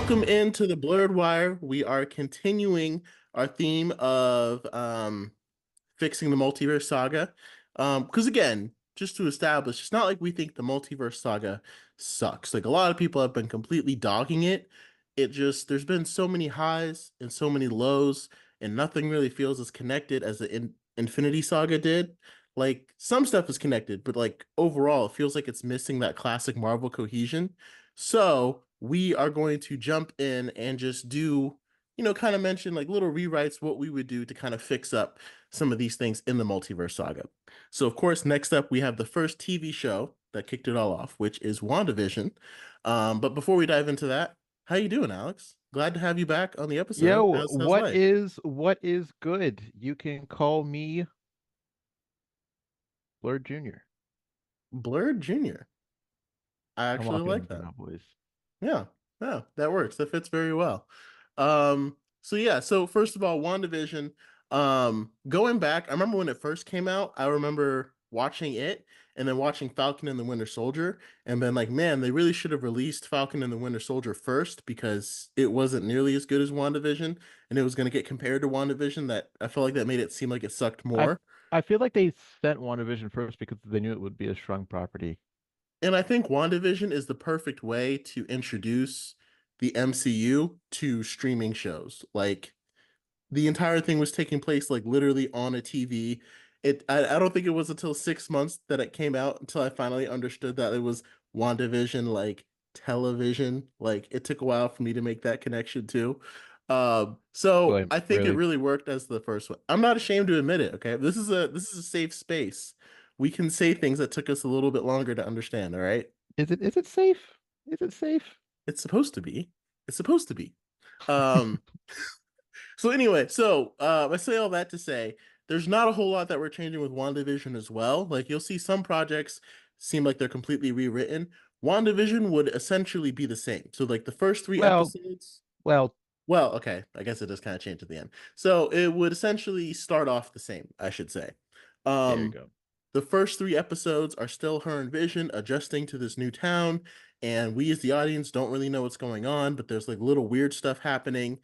Welcome into the Blurred Wire. We are continuing our theme of fixing the Multiverse Saga. Because again, just to establish, it's not like we think the Multiverse Saga sucks. Like a lot of people have been completely dogging it. It just there's been so many highs and so many lows, and nothing really feels as connected as the Infinity Saga did. Like some stuff is connected, but like overall, it feels like it's missing that classic Marvel cohesion. So we are going to jump in and just do, kind of mention like little rewrites, what we would do to kind of fix up some of these things in the Multiverse Saga. So, of course, next up, we have the first TV show that kicked it all off, which is WandaVision. But before we dive into that, how you doing, Alex? Glad to have you back on the episode. Yo, How's what life? is what is good? You can call me Blur Jr. Blurred Jr. I I'm actually walking like into that. my voice. Yeah, yeah, that works. That fits very well. So yeah, so first of all, WandaVision, going back, I remember when it first came out, I remember watching it and then watching Falcon and the Winter Soldier, and then like, man, they really should have released Falcon and the Winter Soldier first because it wasn't nearly as good as WandaVision, and it was going to get compared to WandaVision that I felt like that made it seem like it sucked I more. I feel like they sent WandaVision first because they knew it would be a strong property. And I think WandaVision is the perfect way to introduce the MCU to streaming shows. Like the entire thing was taking place like literally on a TV. I don't think it was until 6 months that it came out until I finally understood that it was WandaVision like television. Like it took a while for me to make that connection too. So Really, I think it really. really worked as the first one. I'm not ashamed to admit it, okay? This is a safe space. We can say things that took us a little bit longer to understand, all right? Is it safe? Is it safe? It's supposed to be. It's supposed to be. Um So anyway, I say all that to say there's not a whole lot that we're changing with WandaVision as well. Like you'll see some projects seem like they're completely rewritten. WandaVision would essentially be the same. So like the first three Well, episodes, well, well, okay, I guess it does kind of change at the end. So it would essentially start off the same, I should say. there you Um, go. the first three episodes are still her and Vision adjusting to this new town, and we as the audience don't really know what's going on, but there's like little weird stuff happening.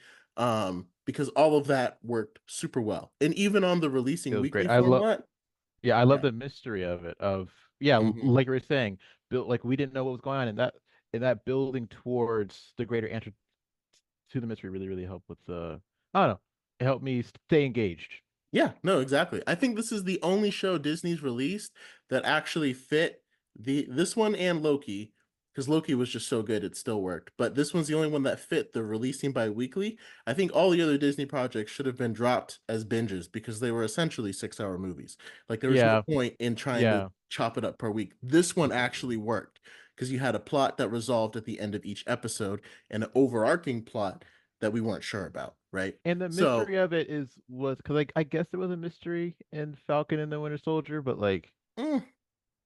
Because all of that worked super well. And even on the It releasing was weekly great. I love format, Yeah, I love yeah. the mystery of it. Yeah, Hmm. like you were saying, built like we didn't know what was going on, and that building towards the greater answer to the mystery really helped with the I don't know. It helped me stay engaged. Yeah, no, exactly. I think this is the only show Disney's released that actually fit the this one and Loki, because Loki was just so good it still worked. But this one's the only one that fit the releasing bi-weekly. I think all the other Disney projects should have been dropped as binges because they were essentially 6-hour movies. Like there was no Yeah, point in trying to yeah. chop it up per week. This one actually worked because you had a plot that resolved at the end of each episode and an overarching plot that we weren't sure about, right? And the So, mystery of it was because like I guess there was a mystery in Falcon and the Winter Soldier, but like mm,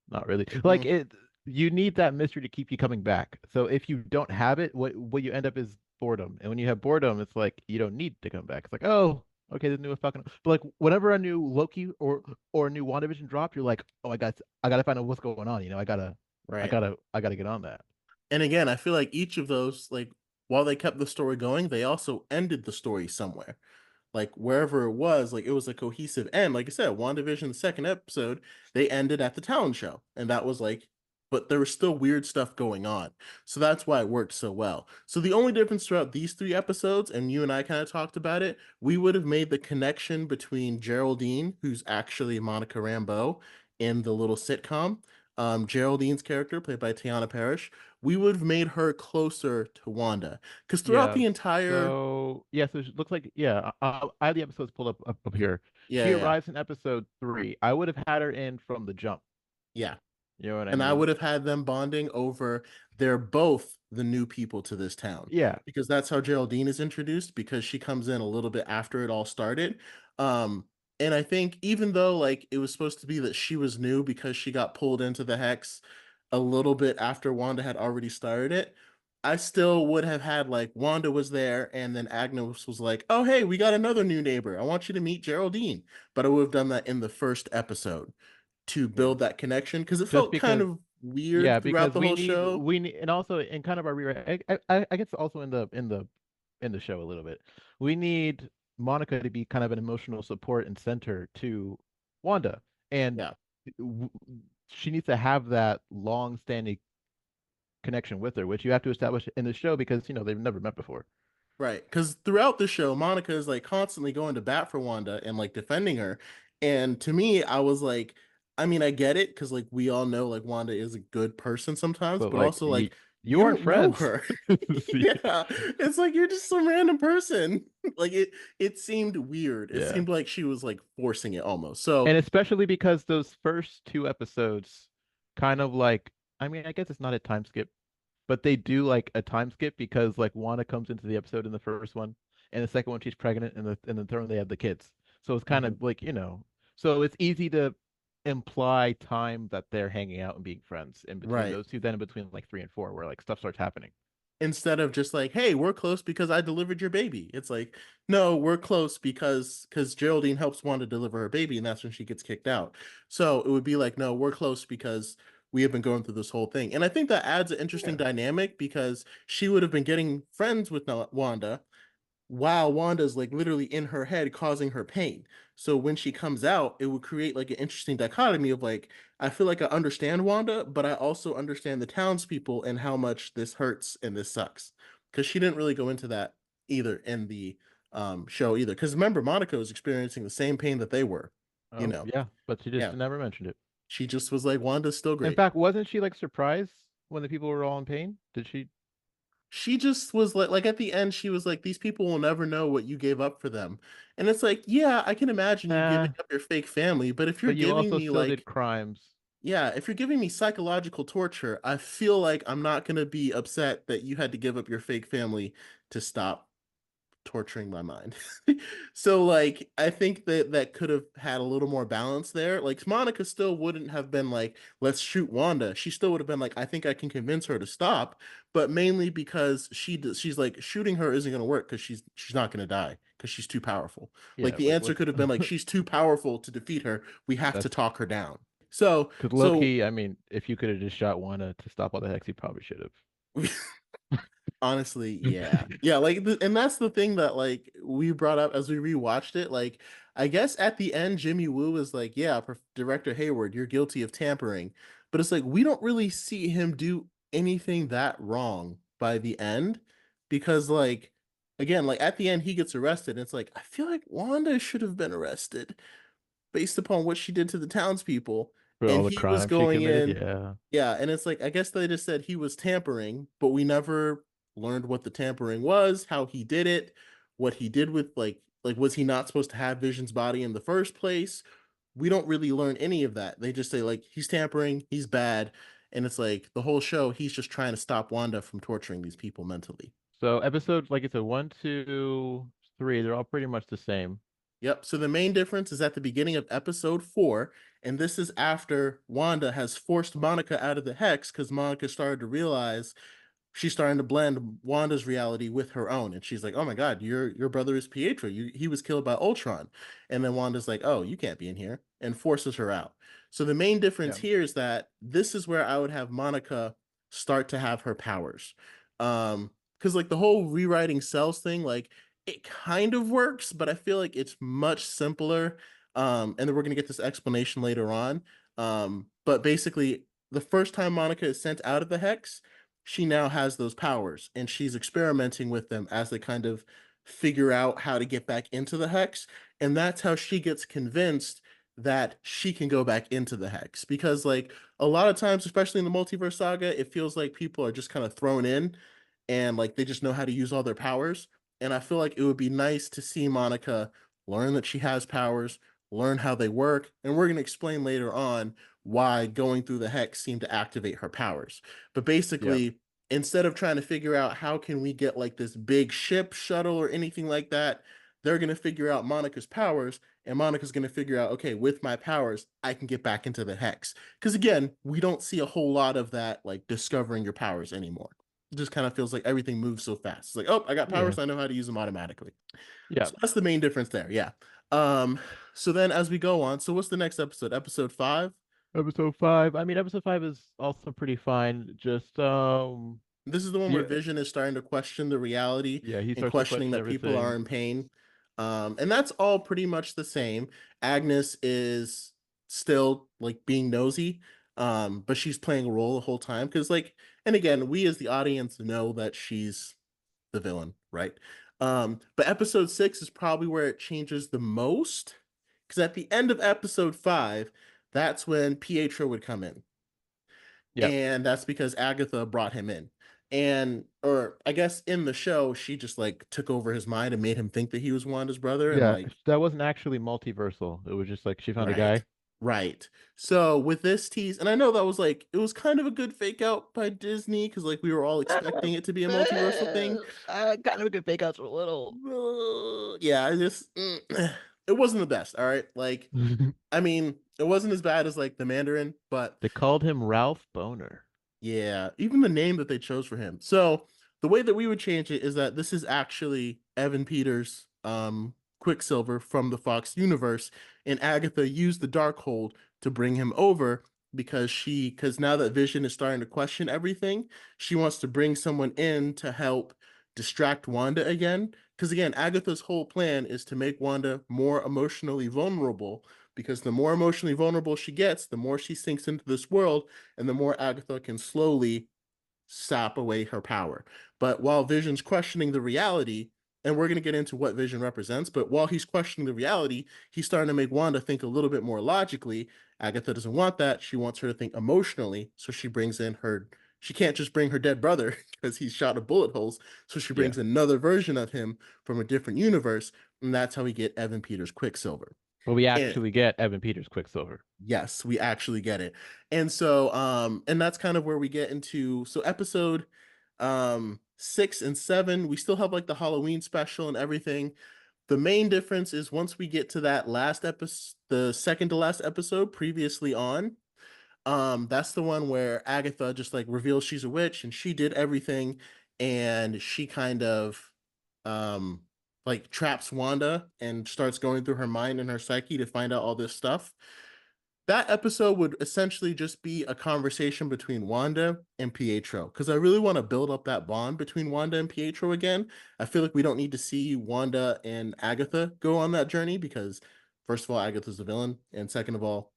not really. Like mm. it you need that mystery to keep you coming back. So if you don't have it, what you end up is boredom. And when you have boredom, it's like you don't need to come back. It's like, oh, okay, the new Falcon. But like whenever a new Loki or a new WandaVision drop, you're like, oh, I gotta find out what's going on. Right. I gotta get on that. And again, I feel like each of those, like, while they kept the story going, they also ended the story somewhere. Like, wherever it was, like, it was a cohesive end. Like I said, WandaVision, the second episode, they ended at the talent show. And that was like, but there was still weird stuff going on. So that's why it worked so well. So the only difference throughout these three episodes, and you and I kind of talked about it, we would have made the connection between Geraldine, who's actually Monica Rambeau in the little sitcom, Geraldine's character, played by Teyonah Parish, we would have made her closer to Wanda. Because throughout Yeah. the entire, So it looks like I have the episodes pulled up here. yeah, She yeah, yeah. arrives in episode 3. I would have had her in from the jump. Yeah. You know what I And I mean? would have had them bonding over they're both the new people to this town Yeah. because that's how Geraldine is introduced because she comes in a little bit after it all started. And I think even though like it was supposed to be that she was new because she got pulled into the hex a little bit after Wanda had already started it, I still would have had like Wanda was there and then Agnes was like, "Oh hey, we got another new neighbor. I want you to meet Geraldine." But I would have done that in the first episode to Yeah. build that connection because it Just felt kind because of weird Yeah, throughout because the whole show. we need, and also in kind of our rewrite, I guess also in the show a little bit, we need Monica to be kind of an emotional support and center to Wanda, and Yeah. w she needs to have that long-standing connection with her, which you have to establish in the show because they've never met before. Right. Because throughout the show, Monica is like constantly going to bat for Wanda and like defending her. And to me, I was like, I mean, I get it because like we all know like Wanda is a good person sometimes, But but like also like you you aren't don't know friends. her. See? Yeah. It's like you're just some random person. Like it seemed weird. It Yeah. seemed like she was like forcing it almost. So And especially because those first two episodes kind of like, I mean, I guess it's not a time skip, but they do like a time skip because like Wanda comes into the episode in the first one, and the second one she's pregnant, and the third one they have the kids. So it's kind mhm, of like, so it's easy to imply time that they're hanging out and being friends in between right. those two, then in between like three and four, where like stuff starts happening. Instead of just like, hey, we're close because I delivered your baby. It's like, no, we're close because Geraldine helps Wanda deliver her baby, and that's when she gets kicked out. So it would be like, no, we're close because we have been going through this whole thing. And I think that adds an interesting Yeah. dynamic because she would have been getting friends with Wanda while Wanda's like literally in her head causing her pain. So when she comes out, it would create like an interesting dichotomy of like, I feel like I understand Wanda, but I also understand the townspeople and how much this hurts and this sucks. Because she didn't really go into that either in the show either. Because remember, Monica was experiencing the same pain that they were, you Oh, know. yeah, but she just Yeah. never mentioned it. She just was like, Wanda's still In great. fact, wasn't she like surprised when the people were all in pain? Did she? She just was like at the end she was like these people will never know what you gave up for them, and it's like yeah, I can imagine you giving Eh, up your fake family, but if you're but you giving also me still did like crimes. yeah, if you're giving me psychological torture, I feel like I'm not going to be upset that you had to give up your fake family to stop torturing my mind. So like I think that that could have had a little more balance there. Like Monica still wouldn't have been like let's shoot Wanda. She still would have been like I think I can convince her to stop, but mainly because she's like shooting her isn't going to work cuz she's not going to die cuz she's too powerful. Like Yeah, the like answer what's could have been like she's too powerful to defeat her. We have to that's talk her down. So because low so key, I mean, if you could have just shot Wanda to stop all the hex, you probably should honestly, have. yeah. Yeah, like and that's the thing that like we brought up as we rewatched it. Like I guess at the end Jimmy Woo was like, "Yeah, Director Hayward, you're guilty of tampering." But it's like we don't really see him do anything that wrong by the end because like again, like at the end he gets arrested and it's like I feel like Wanda should have been arrested based upon what she did to the townspeople. For And all the he was crimes she going committed. in, Yeah. yeah. And it's like, I guess they just said he was tampering, but we never learned what the tampering was, how he did it, what he did with like, was he not supposed to have Vision's body in the first place? We don't really learn any of that. They just say, like, he's tampering, he's bad. And it's like the whole show, he's just trying to stop Wanda from torturing these people mentally. So episodes like it's a one, two, three, they're all pretty much the same. Yep. So the main difference is at the beginning of episode 4, and this is after Wanda has forced Monica out of the hex because Monica started to realize she's starting to blend Wanda's reality with her own, and she's like, "Oh my God, your brother is Pietro. He was killed by Ultron," and then Wanda's like, "Oh, you can't be in here," and forces her out. So the main difference Yeah. here is that this is where I would have Monica start to have her powers, because like the whole rewriting cells thing, like it kind of works, but I feel like it's much simpler. And then we're gonna get this explanation later on. But basically, the first time Monica is sent out of the hex, she now has those powers and she's experimenting with them as they kind of figure out how to get back into the hex. And that's how she gets convinced that she can go back into the hex. Because, like, a lot of times, especially in the multiverse saga, it feels like people are just kind of thrown in and like they just know how to use all their powers. And I feel like it would be nice to see Monica learn that she has powers, learn how they work. And we're going to explain later on why going through the hex seemed to activate her powers. But Yeah. basically, instead of trying to figure out how can we get like this big ship shuttle or anything like that, they're going to figure out Monica's powers and Monica's going to figure out, okay, with my powers, I can get back into the hex. Because again, we don't see a whole lot of that, like discovering your powers anymore. It just kind of feels like everything moves so fast. It's like, oh, I got Yeah. powers. I know how to use them automatically. Yeah. So that's the main difference there. Yeah. Um, so then as we go on, so what's the next episode? Episode 5? Episode 5. I mean, episode 5 is also pretty fine. Just This is the one where yeah, Vision is starting to question the reality yeah, he and starts to questioning question that people are everything. in pain. And that's all pretty much the same. Agnes is still like being nosy, but she's playing a role the whole time. Because, like, and again, we as the audience know that she's the villain, right? But episode 6 is probably where it changes the most. Because at the end of episode 5, that's when Pietro would come in, Yeah. and that's because Agatha brought him in. And or I guess in the show, she just like took over his mind and made him think that he was Wanda's brother. And Yeah, like, that wasn't actually multiversal. It was just like she found a right, guy. right. So with this tease, and I know that was like it was kind of a good fake out by Disney because like we were all expecting it to be a multiversal thing. Kind of a good fake outs for a little. Yeah, I just it wasn't the best. All right, like I mean, it wasn't as bad as like the Mandarin, but They called him Ralph Boner. yeah, even the name that they chose for him. So the way that we would change it is that this is actually Evan Peters, Quicksilver from the Fox universe, and Agatha used the Darkhold to bring him over because now that Vision is starting to question everything, she wants to bring someone in to help distract Wanda again. Because again, Agatha's whole plan is to make Wanda more emotionally vulnerable. Because the more emotionally vulnerable she gets, the more she sinks into this world, and the more Agatha can slowly sap away her power. But while Vision's questioning the reality, and we're going to get into what Vision represents, but while he's questioning the reality, he's starting to make Wanda think a little bit more logically. Agatha doesn't want that. She wants her to think emotionally. So she brings in her, she can't just bring her dead brother because he's shot of bullet holes. So she Yeah. brings another version of him from a different universe. And that's how we get Evan Peters Quicksilver. But we And actually get Evan Peters Quicksilver. yes, we actually get it. And so and that's kind of where we get into so episode 6 and 7, we still have like the Halloween special and everything. The main difference is once we get to that last episode, the second to last episode previously on, that's the one where Agatha just like reveals she's a witch and she did everything, and she kind of um like traps Wanda and starts going through her mind and her psyche to find out all this stuff. That episode would essentially just be a conversation between Wanda and Pietro because I really want to build up that bond between Wanda and Pietro again. I feel like we don't need to see Wanda and Agatha go on that journey because, first of all, Agatha's the villain, and second of all,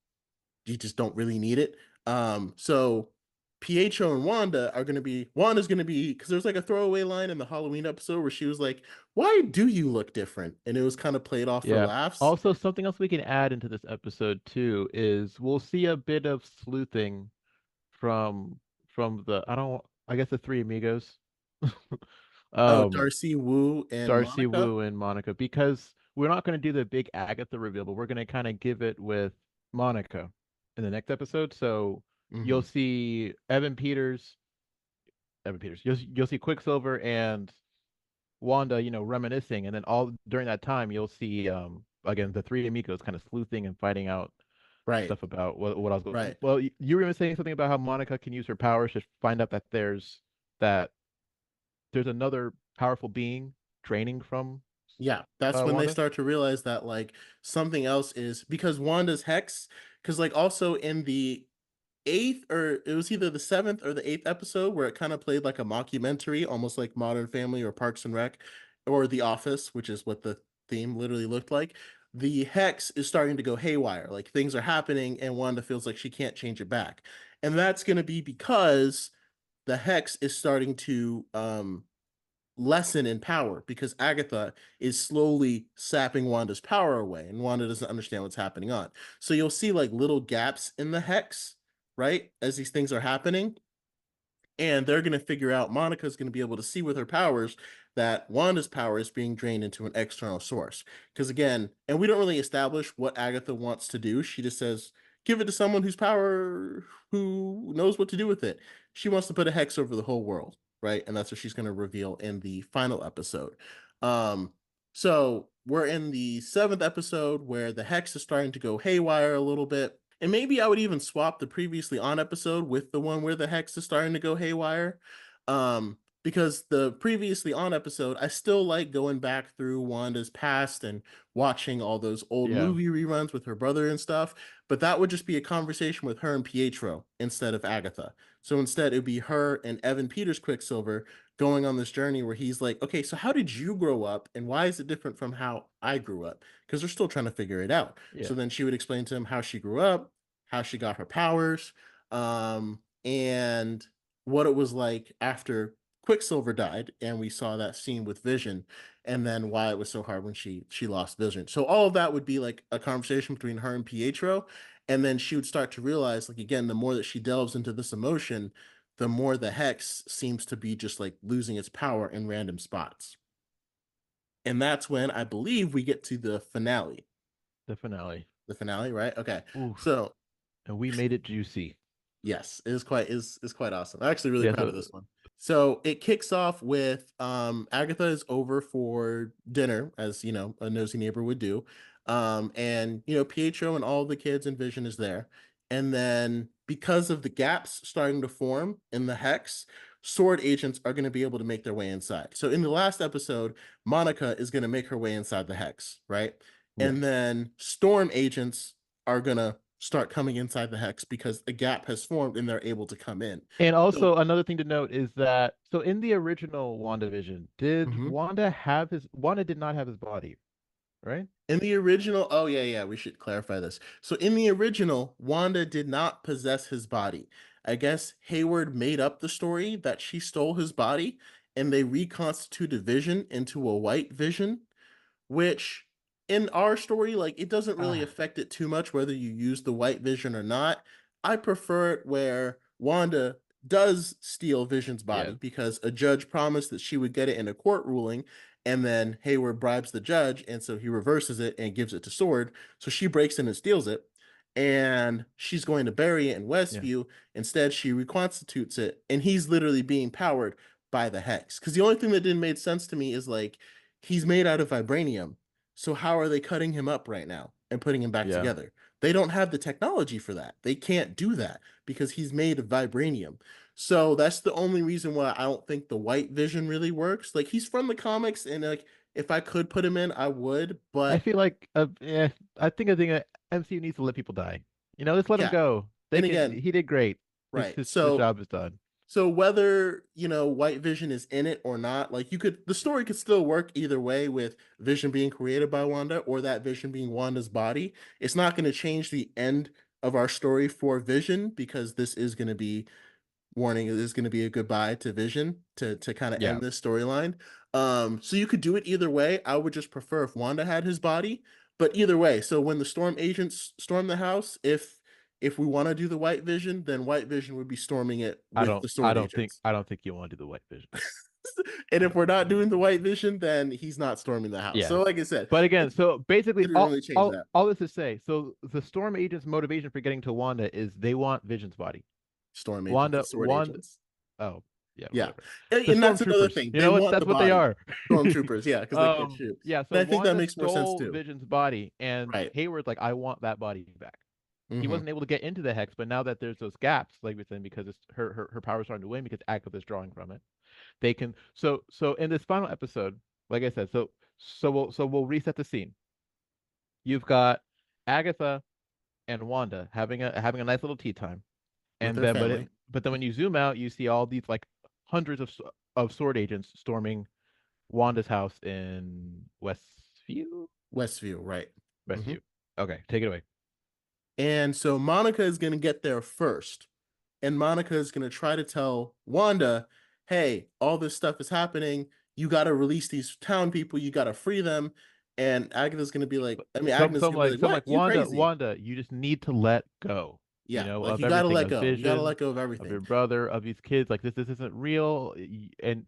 you just don't really need it. So Pietro and Wanda are gonna be Wanda's gonna be because there's like a throwaway line in the Halloween episode where she was like, "Why do you look different?" And it was kind of played off for Yeah. laughs. Also, something else we can add into this episode too is we'll see a bit of sleuthing from the I guess the three amigos. Oh, Um, Darcy, Wu, and Darcy, Monica. Wu, and Monica, because we're not going to do the big Agatha reveal, but we're going to kind of give it with Monica in the next episode. So Hmm. you'll see Evan Peters. You'll see Quicksilver and Wanda, reminiscing, and then all during that time you'll see again the three amigos kind of sleuthing and finding out Right, stuff about what I was going. right. Well, you were even saying something about how Monica can use her powers to find out that that there's another powerful being draining from Yeah, that's when they Wanda. start to realize that like something else is because Wanda's hex, because like also in the eighth or it was either the seventh or the eighth episode where it kind of played like a mockumentary, almost like Modern Family or Parks and Rec or The Office, which is what the theme literally looked like. The hex is starting to go haywire, like things are happening, and Wanda feels like she can't change it back, and that's going to be because the hex is starting to lessen in power because Agatha is slowly sapping Wanda's power away, and Wanda doesn't understand what's happening on. So you'll see like little gaps in the hex, right, as these things are happening, and they're going to figure out Monica's going to be able to see with her powers that Wanda's power is being drained into an external source. Because again, and we don't really establish what Agatha wants to do. She just says, give it to someone who knows what to do with it. She wants to put a hex over the whole world, right? And that's what she's going to reveal in the final episode. Um, so we're in the seventh episode where the hex is starting to go haywire a little bit. And maybe I would even swap the previously on episode with the one where the hex is starting to go haywire. because the previously on episode, I still like going back through Wanda's past and watching all those old Yeah. movie reruns with her brother and stuff. But that would just be a conversation with her and Pietro instead of Agatha. So instead, it would be her and Evan Peters Quicksilver going on this journey where he's like, okay, so how did you grow up and why is it different from how I grew up? Because they're still trying to figure it out. Yeah. So then she would explain to him how she grew up, how she got her powers, and what it was like after Quicksilver died, and we saw that scene with Vision, and then why it was so hard when she lost Vision. So all of that would be like a conversation between her and Pietro, and then she would start to realize, like again, the more that she delves into this emotion, the more the hex seems to be just like losing its power in random spots. And that's when I believe we get to the finale. The finale. The finale, right? Okay. Oof. So And we made it juicy. yes, it is quite awesome. I'm actually really Yeah. proud of So this one. So it kicks off with Agatha is over for dinner, as you know, a nosy neighbor would do. And you know, Pietro and all the kids and Vision is there. And then because of the gaps starting to form in the hex, sword agents are going to be able to make their way inside. So in the last episode, Monica is going to make her way inside the hex, right? yes. And then storm agents are going to start coming inside the hex because a gap has formed and they're able to come in. And So, also another thing to note is that so in the original WandaVision, mhm. Wanda did not have his body, right? In the original, oh yeah, yeah, we should clarify this. So in the original, Wanda did not possess his body. I guess Hayward made up the story that she stole his body and they reconstituted Vision into a white Vision, which in our story, like it doesn't really Ah, affect it too much whether you use the white vision or not. I prefer it where Wanda does steal Vision's yeah. body because a judge promised that she would get it in a court ruling, and then Hayward bribes the judge, and so he reverses it and gives it to Sword. So she breaks in and steals it, and she's going to bury it in Yeah. Westview. Instead, she reconstitutes it, and he's literally being powered by the hex. Because the only thing that didn't make sense to me is like he's made out of vibranium. So how are they cutting him up right now and putting him back Yeah. together? They don't have the technology for that. They can't do that because he's made of vibranium. So that's the only reason why I don't think the white vision really works. Like he's from the comics and like if I could put him in, I would, I but feel like I think MCU needs to let people die. Just let him yeah. go. They And can again, he did great. His right. his, his So job is done. whether, White Vision is in it or not, like the story could still work either way with Vision being created by Wanda or that Vision being Wanda's body. It's not going to change the end of our story for Vision because this is going to be warning it is going to be a goodbye to Vision to kind of Yeah. end this storyline. So you could do it either way. I would just prefer if Wanda had his body, but either way. So when the storm agents storm the house, if we want to do the White Vision, then White Vision would be storming it I with don't the I sword don't think agents. I don't think you want to do the White Vision. And if we're not doing the White Vision, then he's not storming the house. Yeah. So like I said, But again, it so basically didn't all really change all that. all this to say, so the Storm Agent's motivation for getting to Wanda is they want Vision's body. Storm agents, the Wanda sword Wanda agents. oh, yeah, Yeah. whatever. The And that's another stormtroopers. thing. You They know what? want That's the what they body. are. Stormtroopers, yeah, because they can't shoot. Yeah, And so I think that Wanda makes more sense stole too. Vision's body and Right. Hayward's like, I want that body back. He Hmm. wasn't able to get into the hex, but now that there's those gaps, like we said, because her power's starting to wane because Agatha's drawing from it, they can so in this final episode, like I said, so we'll reset the scene. You've got Agatha and Wanda having a nice little tea time. With And their then family. but then when you zoom out, you see all these like hundreds of sword agents storming Wanda's house in Westview. Westview, right. Hmm. Westview. Okay, take it away. And so Monica is going to get there first. And Monica is going to try to tell Wanda, hey, all this stuff is happening. You got to release these town people. You got to free them. And Agatha's going to be like, I mean, Some Agnes is some going to be like like, some what? like You crazy. Wanda, you just need to let go, Yeah. Like of you got to everything, let of go. You got to Vision, let go of of everything. your brother, of these kids. Like this isn't real, and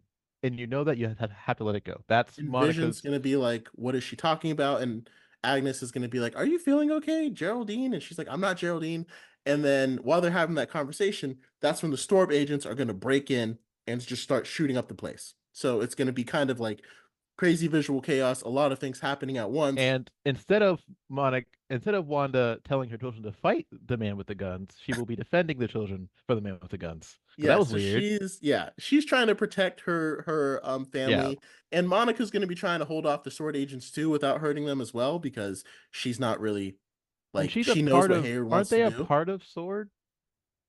you know that you have to let it go. That's And Vision's Monica's. going to be like, what is she talking about? And Agnes is going to be like, are you feeling okay, Geraldine? And she's like, I'm not Geraldine. And then while they're having that conversation, that's when the storm agents are going to break in and just start shooting up the place. So it's going to be kind of like crazy visual chaos, a lot of things happening at once. And instead of Wanda telling her children to fight the man with the guns, she will be defending the children for the man with the guns. So that Yeah, was so weird. she's trying to protect her Yeah. family, and Monica's going to be trying to hold off the sword agents too without hurting them as well, because she's not really And like, she's a she knows part what of, Hayward aren't wants to they a do. part of Sword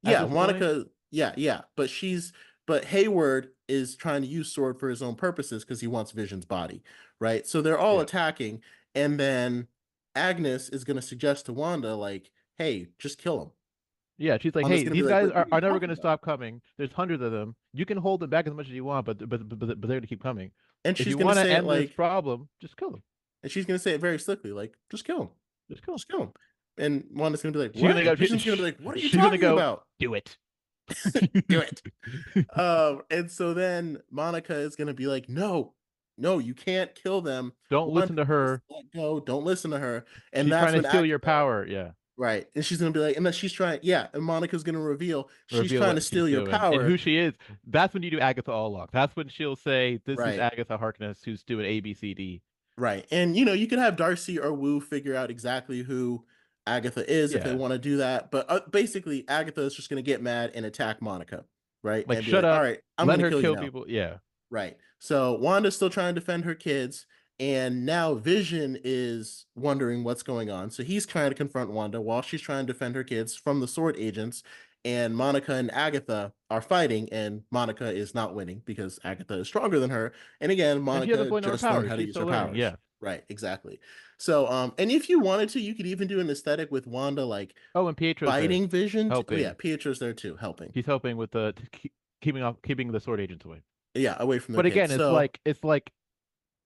at Yeah, this point? Monica, yeah, but Hayward is trying to use sword for his own purposes because he wants Vision's body, right? So they're all Yeah. attacking, and then Agnes is going to suggest to Wanda like, "Hey, just kill him." Yeah, she's like, Wanda's hey, going to be these like, guys "Wait, what are you are never talking going to about?" stop coming. There's hundreds of them. You can hold them back as much as you want, but they're going to keep coming. And If she's you going to want to say it end this like, problem, just kill them. and she's going to say it very slickly, like, "Just kill him, Just kill them. just kill him." And Wanda's going to be like, She's "What?" gonna go. And Vision's going to be like, "What are you She's gonna talking go. about?" Do it. Do it. And so then Monica is gonna be like, "No, no, you can't kill them. Don't One, listen to just her. let go. Don't listen to her." And She's that's trying to when steal your Agatha, power. Yeah. right? And she's gonna be like, and then she's trying, yeah. And Monica's gonna reveal she's Reveal trying to what she's steal your doing and who power, she is. That's when you do Agatha all along. That's when she'll say, "This is right? Agatha Harkness who's doing A, B, C, D." Right. And you can have Darcy or Wu figure out exactly who Agatha is if they Yeah. want to do that. But basically, Agatha is just gonna get mad and attack Monica, right? Like, And be shut like, "All up. right, I'm Let gonna her kill you kill now." people. Yeah. Right. So Wanda's still trying to defend her kids, and now Vision is wondering what's going on. So he's trying to confront Wanda while she's trying to defend her kids from the sword agents. And Monica and Agatha are fighting, and Monica is not winning because Agatha is stronger than her. And again, And she doesn't Monica fully know her just learned powers. how to She's use still her learning. powers. Yeah. Right, exactly. So, and if you wanted to, you could even do an aesthetic with Wanda like Oh, and Pietro's there fighting Vision. Oh yeah, helping. Pietro's there too, helping. She's helping with keeping the sword agents away. Yeah, away from their But kids. again, So it's like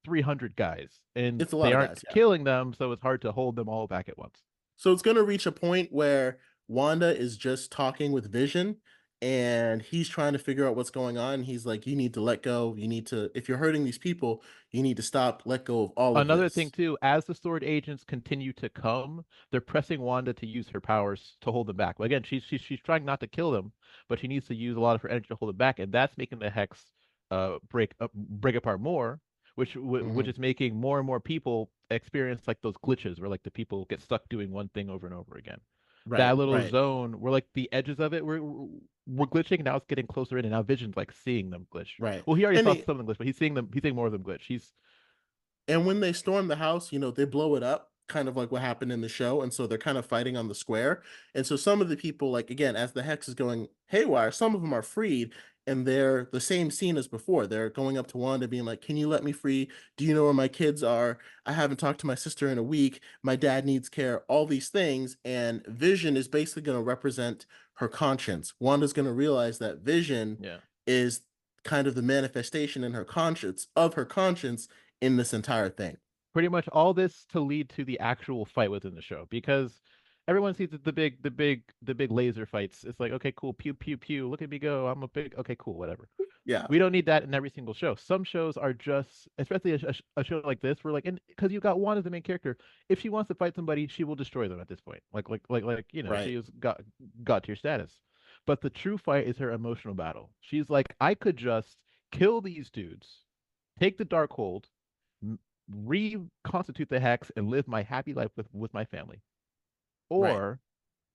300 guys, and it's a lot they of aren't guys. Yeah. killing them, so it's hard to hold them all back at once. So it's going to reach a point where Wanda is just talking with Vision, and he's trying to figure out what's going on. He's like, "You need to let go. You need to, if you're hurting these people, you need to stop, let go of all of Another thing this." too, as the sword agents continue to come, they're pressing Wanda to use her powers to hold them back. Well, again, she's trying not to kill them, but she needs to use a lot of her energy to hold them back, and that's making the hex break apart more, which Hmm. is making more and more people experience like those glitches where like the people get stuck doing one thing over and over again. Right, That little right, zone where like the edges of it were glitching, now it's getting closer in, and now Vision's like seeing them glitch. right. Well, he already And saw they, some of them glitch, but he's seeing more of them glitch. He's and when they storm the house, they blow it up, kind of like what happened in the show. And so they're kind of fighting on the square. And so some of the people, like, again, as the hex is going haywire, some of them are freed, and they're the same scene as before. They're going up to Wanda, being like, "Can you let me free? Do you know where my kids are? I haven't talked to my sister in a week. My dad needs care," all these things. And Vision is basically going to represent her conscience. Wanda's going to realize that Vision yeah. is kind of the manifestation in her conscience of her conscience in this entire thing. Pretty much all this to lead to the actual fight within the show because everyone sees the big laser fights. It's like, okay, cool, pew pew pew, look at me go, I'm a big, okay, cool, whatever. Yeah, We don't need that in every single show. Some shows are just, especially a show like this, where like, and because you got one as the main character, if she wants to fight somebody, she will destroy them at this point. right, she has got to your status. But the true fight is her emotional battle. She's like, I could just kill these dudes, take the Darkhold, reconstitute the hex, and live my happy life with my family, right. or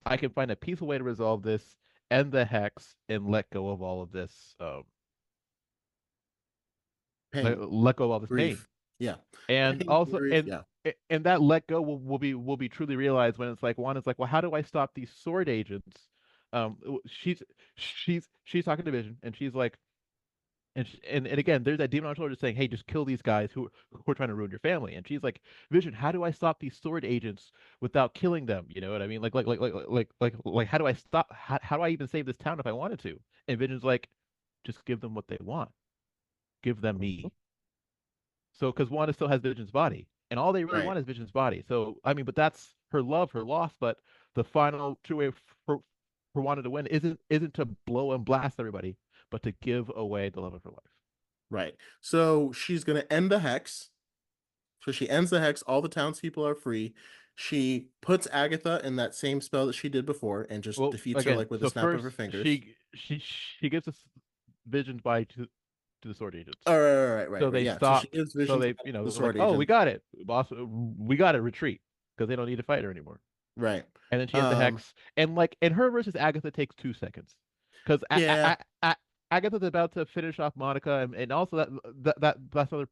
I can find a peaceful way to resolve this, end the hex, and let go of all of this. Pain, Let go of all this pain, grief. Yeah, and pain, also grief. Yeah, and that let go will be truly realized when it's like one is like, well, how do I stop these sword agents? She's talking to Vision, and she's like, and again, there's that demon on her shoulder saying, "Hey, just kill these guys who are trying to ruin your family." And she's like, "Vision, how do I stop these sword agents without killing them? You know what I mean? How do I stop? How do I even save this town if I wanted to?" And Vision's like, "Just give them what they want. Give them mhm, me." So, because Wanda still has Vision's body, and all they really right, want is Vision's body. So, I mean, but that's her love, her loss. But the final true way for Wanda to win isn't to blow and blast everybody, but to give away the love of her life. right. So she's gonna end the hex. So she ends the hex. All the townspeople are free. She puts Agatha in that same spell that she did before and just Well, defeats her again, like with a so snap of her first fingers. she gives us Vision's body to the sword agents. Oh, So right. they Yeah. So she stopped. gives So visions they, back you to know, the like, sword oh, we agent. got it, boss. We got it. Retreat because they don't need to fight her anymore. Right. And then she has the Um, hex, and like in her versus Agatha takes 2 seconds, because yeah. Agatha's about to finish off Monica, and also that's another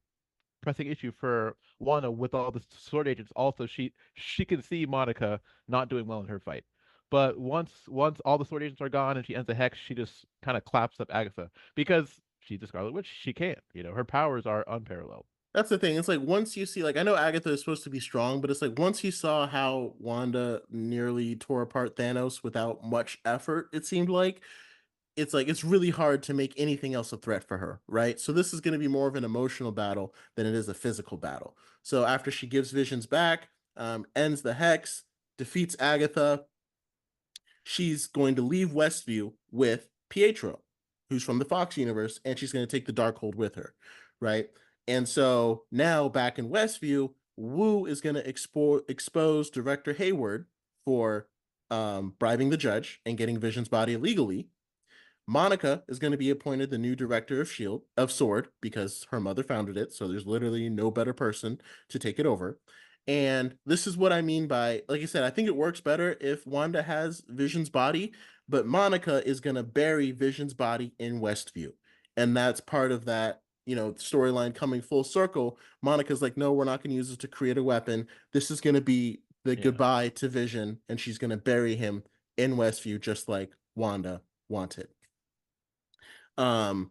pressing issue for Wanda with all the sword agents. Also, she can see Monica not doing well in her fight, but once all the sword agents are gone and she ends the hex, she just kind of claps up Agatha because she's the Scarlet Witch. She can't, her powers are unparalleled. That's the thing. It's like once you see, like, I know Agatha is supposed to be strong, but it's like once you saw how Wanda nearly tore apart Thanos without much effort, it seemed like it's really hard to make anything else a threat for her, right? So this is going to be more of an emotional battle than it is a physical battle. So after she gives Visions back, ends the hex, defeats Agatha, she's going to leave Westview with Pietro, who's from the Fox universe, and she's going to take the Darkhold with her, right? And so now back in Westview, Wu is going to expose Director Hayward for bribing the judge and getting Vision's body illegally. Monica is going to be appointed the new director of Shield of Sword because her mother founded it, so there's literally no better person to take it over. And this is what I mean by, like I said, I think it works better if Wanda has Vision's body, but Monica is going to bury Vision's body in Westview. And that's part of that, storyline coming full circle. Monica's like, no, we're not going to use it to create a weapon. This is going to be the Yeah, goodbye to Vision, and she's going to bury him in Westview just like Wanda wanted. Um,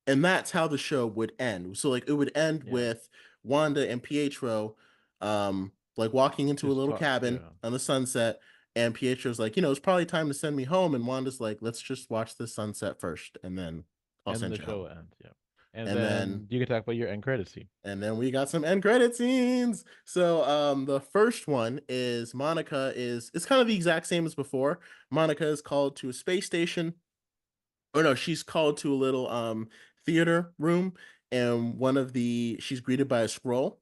and that's how the show would end. So like it would end yeah. with Wanda and Pietro, like walking into a Just little talk. cabin Yeah, on the sunset, and Pietro's like, it's probably time to send me home, and Wanda's like, let's just watch the sunset first, and then I'll and then send the you home. show ends. Yeah, and And then then you can talk about your end credit scene. we got some end credit scenes. So the first one is Monica is it's kind of the exact same as before. Monica is called to a space station, or no, she's called to a little theater room, and she's greeted by a scroll.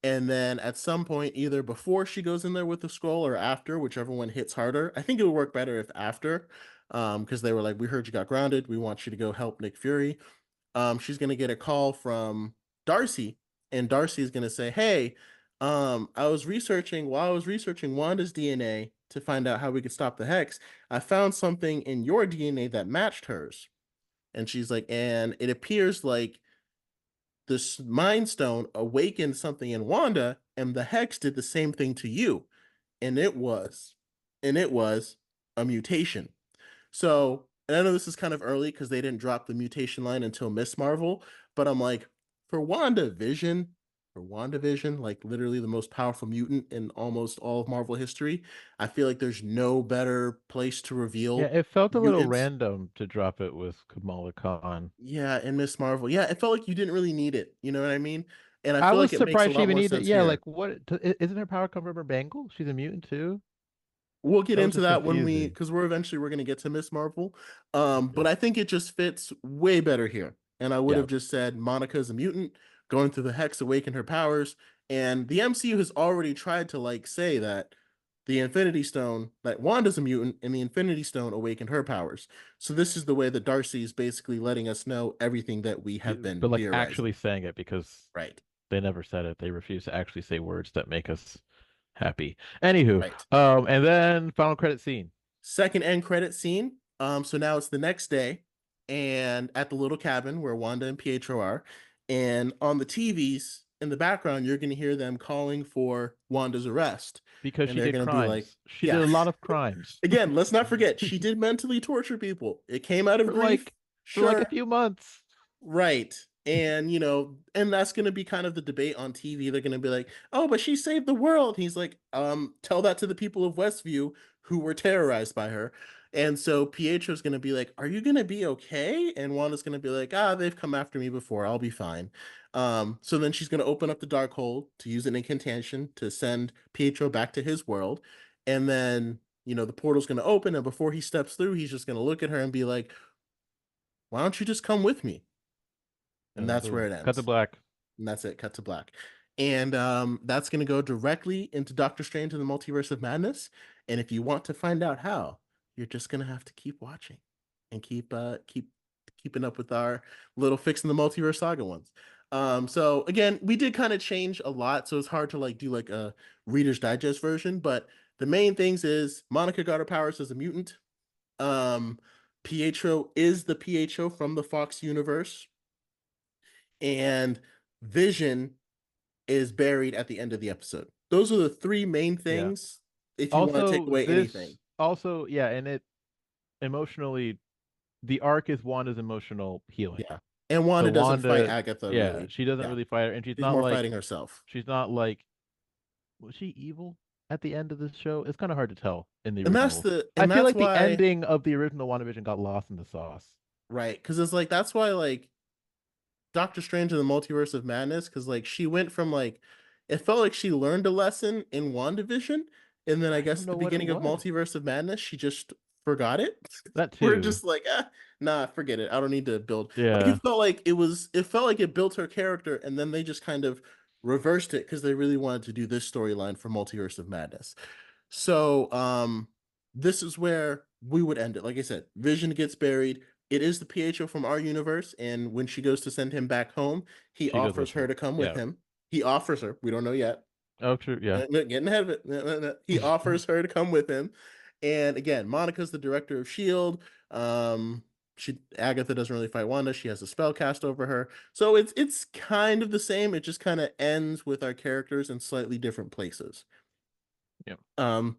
And then at some point, either before she goes in there with the scroll or after, whichever one hits harder. I think it would work better if after, because they were like, we heard you got grounded, we want you to go help Nick Fury. She's gonna get a call from Darcy, and Darcy is gonna say, hey, while I was researching Wanda's DNA to find out how we could stop the hex, I found something in your DNA that matched hers. And she's like, and it appears like this Mind Stone awakened something in Wanda, and the Hex did the same thing to you. And it was a mutation. So, and I know this is kind of early because they didn't drop the mutation line until Miss Marvel, but I'm like, for WandaVision, like literally the most powerful mutant in almost all of Marvel history, I feel like there's no better place to Yeah, reveal it felt a little mutants. random to drop it with Kamala Khan. Yeah, in Miss Marvel. Yeah, it felt like you didn't really need it. You know what I mean? And I I feel like was it makes a surprised she lot even more needed. sense Yeah, like here. what? Isn't her power come from her bangle? She's a mutant too. We'll get That was into just that confusing. because we're gonna get to Miss Marvel. Okay. But I think it just fits way better here. And I would Yeah, have just said Monica's a mutant, going through the hex, awaken her powers. And the MCU has already tried to like say that the Infinity Stone, that Wanda's a mutant, and the Infinity Stone awakened her powers. So this is the way that Darcy is basically letting us know everything that we have been but like theorizing. actually saying it because Right. they never said it. They refuse to actually say words that make us happy. Anywho, Right. and then final credit scene. Second end credit scene. So now it's the next day, and at the little cabin where Wanda and Pietro are, and on the TVs in the background, you're going to hear them calling for Wanda's arrest, Because and she they're did going to be like, crimes. She did "Yeah." a lot of crimes Again, let's not forget she did mentally torture people. It came out of for grief, like a sure, few months. right. And and that's gonna be kind of the debate on TV. They're gonna be like, "Oh, but she saved the world." He's like, tell that to the people of Westview who were terrorized by her." And so Pietro's gonna be like, "Are you gonna be okay?" And Wanda's gonna be like, they've come after me before. I'll be fine. So then she's gonna open up the Darkhold to use an incantation to send Pietro back to his world. And then, the portal's gonna open, and before he steps through, he's just gonna look at her and be like, "Why don't you just come with me?" And And that's where boom, it cut to ends. black. And that's it, cut to black. And that's going to go directly into Doctor Strange and the Multiverse of Madness. And if you want to find out how, you're just going to have to keep watching and keep keeping up with our little fixing the multiverse saga ones. So again, we did kind of change a lot, so it's hard to like do like a Reader's Digest version, but the main things is Monica got her powers as a mutant. Um, Pietro is the Pietro from the Fox universe, and Vision is buried at the end of the episode. Those are the three main Yeah. things. If you want to take Also, away anything, yeah, and it emotionally, the arc is Wanda's emotional healing. yeah. And So Wanda doesn't fight Wanda, Agatha yeah, really. she doesn't Yeah, really fight her, and she's more fighting herself. she's not like, was she evil at the end of this show? It's kind of hard to tell in the And that's original. the I and feel that's like the why, ending of the original WandaVision got lost in the sauce. right? Because it's like that's why like Doctor Strange and the Multiverse of Madness, because like she went from like it felt like she learned a lesson in WandaVision, and then I I guess don't at the know what it beginning of was. Multiverse of Madness, she just forgot it. That We're too. just like, nah, forget it. I don't need to build. Like Yeah, it felt like it built her character, and then they just kind of reversed it because they really wanted to do this storyline for Multiverse of Madness. So this is where we would end it. Like I said, Vision gets buried. It is the PHO from our universe, and when she goes to send him back home, he she goes offers with her him. to come with Yeah. him. He offers her. We don't know yet. Oh, true. Yeah. Getting ahead of it. No. He offers her to come with him. And again, Monica's the director of Shield. She Agatha doesn't really fight Wanda. She has a spell cast over her. So it's kind of the same. It just kind of ends with our characters in slightly different places. Yeah.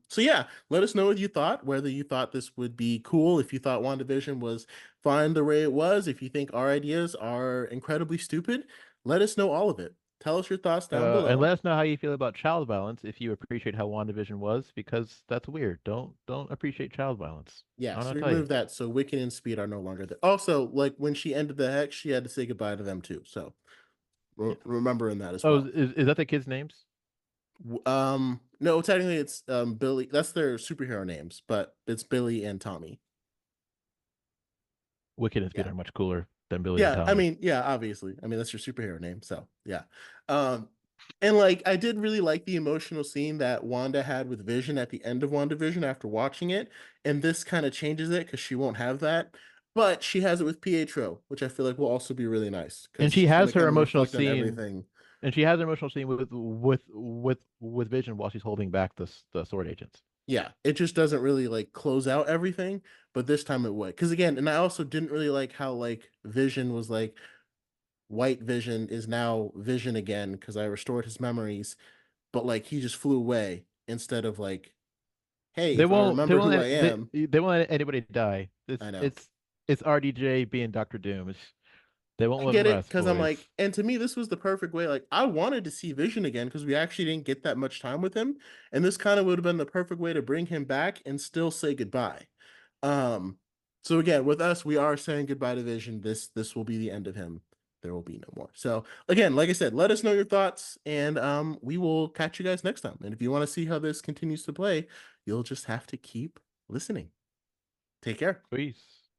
So yeah, let us know what you thought, whether you thought this would be cool, if you thought WandaVision was fine the way it was, if you think our ideas are incredibly stupid, let us know all of it. Tell us your thoughts down And below. let us know how you feel about child violence if you appreciate how WandaVision was, because that's weird. Don't appreciate child violence. I don't Yes, know what to tell you. remove that so Wiccan and Speed are no longer there. Also, like when she ended the hex, she had to say goodbye to them too. So Yeah. remembering that as Oh, well. is that the kids' names? No, technically it's Billy. That's their superhero names, but it's Billy and Tommy. Wicked and Speed Yeah. are much cooler than Billy and Yeah, I Tommy. mean, yeah, obviously. I mean, that's your superhero name, so yeah. Um, and like I did really like the emotional scene that Wanda had with Vision at the end of WandaVision after watching it, and this kind of changes it because she won't have that, but she has it with Pietro, which I feel like will also be really nice And because she's gonna kind of reflect on everything. she has an emotional scene with Vision while she's holding back the sword agents. Yeah, it just doesn't really like close out everything, but this time it would. Because again, and I also didn't really like how like Vision was like White Vision is now Vision again because I restored his memories, but like he just flew away instead of like, hey, if I remember who I am, They won't let anybody die. I know. It's RDJ being Doctor Doom. They won't I let him get it rest, because I'm boys. like, and to me, this was the perfect way. Like, I wanted to see Vision again because we actually didn't get that much time with him, and this kind of would have been the perfect way to bring him back and still say goodbye. Um, so again, with us, we are saying goodbye to Vision. This will be the end of him. There will be no more. So again, like I said, let us know your thoughts, and we will catch you guys next time. And if you want to see how this continues to play, you'll just have to keep listening. Take care. Peace.